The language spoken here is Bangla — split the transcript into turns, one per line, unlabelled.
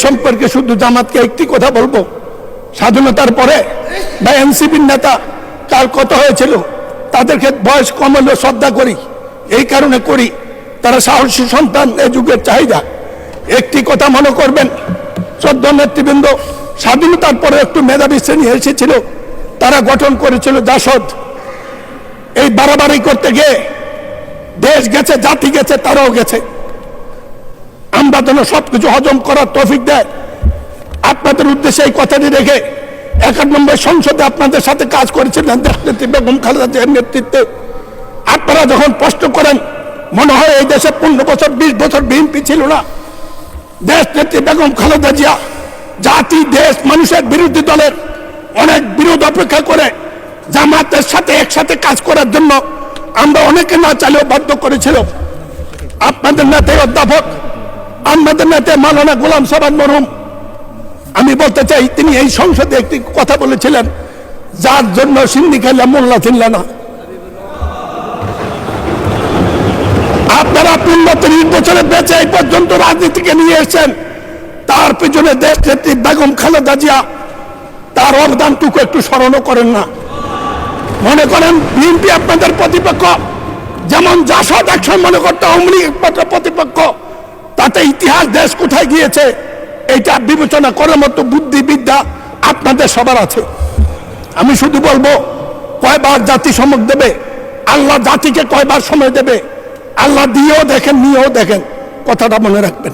সম্পর্কে শুধু জামাতকে একটি কথা বলবো, স্বাধীনতার পরে বা এনসিপির নেতা কাল কত হয়েছিল, তাদেরকে বয়স কম হলেও শ্রদ্ধা করি, এই কারণে করি তারা সাহসী সন্তান, এই যুগের চাহিদা। একটি কথা মনে করবেন, শ্রদ্ধা নেতৃবৃন্দ, স্বাধীনতার পরে একটু মেধাবী শ্রেণী এসেছিল, তারা গঠন করেছিল জাসদ। এই বাড়াবাড়ি করতে গিয়ে দেশ গেছে, জাতি গেছে, তারাও গেছে। আমরা যেন সবকিছু হজম করার তৌফিক দেয়। আপনাদের উদ্দেশ্যে এই কথাটি রেখে 91 সংসদে আপনাদের সাথে কাজ করেছিলেন দেশনেত্রী বেগম খালেদা জিয়ার নেতৃত্বে। আপনারা যখন প্রশ্ন করেন, মনে হয় এই দেশে 15 বছর 20 বছর বিএনপি ছিল না। দেশনেত্রী বেগম খালেদা জিয়া জাতি, দেশ, মানুষের বিরোধী দলের অনেক বিরোধ অপেক্ষা করে জামাতের সাথে একসাথে কাজ করার জন্য আমরা অনেকে না চাইলেও বাধ্য করেছিল। আপনাদের নেতা অধ্যাপক, আমাদের নেতা মাওলানা গোলাম সাবান মরহুম, আমি বলতে চাই, তিনি এই সংসদে একটি কথা বলেছিলেন, যার জন্য সিন্নি খাইলা মোল্লা চিনল না। আপনারা 35 বছরে বেঁচে এই পর্যন্ত রাজনীতিকে নিয়ে এসেছেন, তার পিছনে দেশ নেত্রী বেগম খালেদা জিয়া, তার অবদানটুকু একটু স্মরণও করেন না। মনে করেন বিএনপি আপনাদের প্রতিপক্ষ, যেমন জাসদ একসময় মনে করতে আওয়ামী লীগ একমাত্র প্রতিপক্ষ, তাতে ইতিহাস দেশ কোথায় গিয়েছে এইটা বিবেচনা করার মতো বুদ্ধিবিদ্যা আপনাদের সবার আছে। আমি শুধু বলবো, কয়বার জাতি সমক দেবে, আল্লাহ জাতিকে কয়বার সময় দেবে, আল্লাহ দিয়েও দেখেন, নিয়েও দেখেন, কথাটা মনে রাখবেন।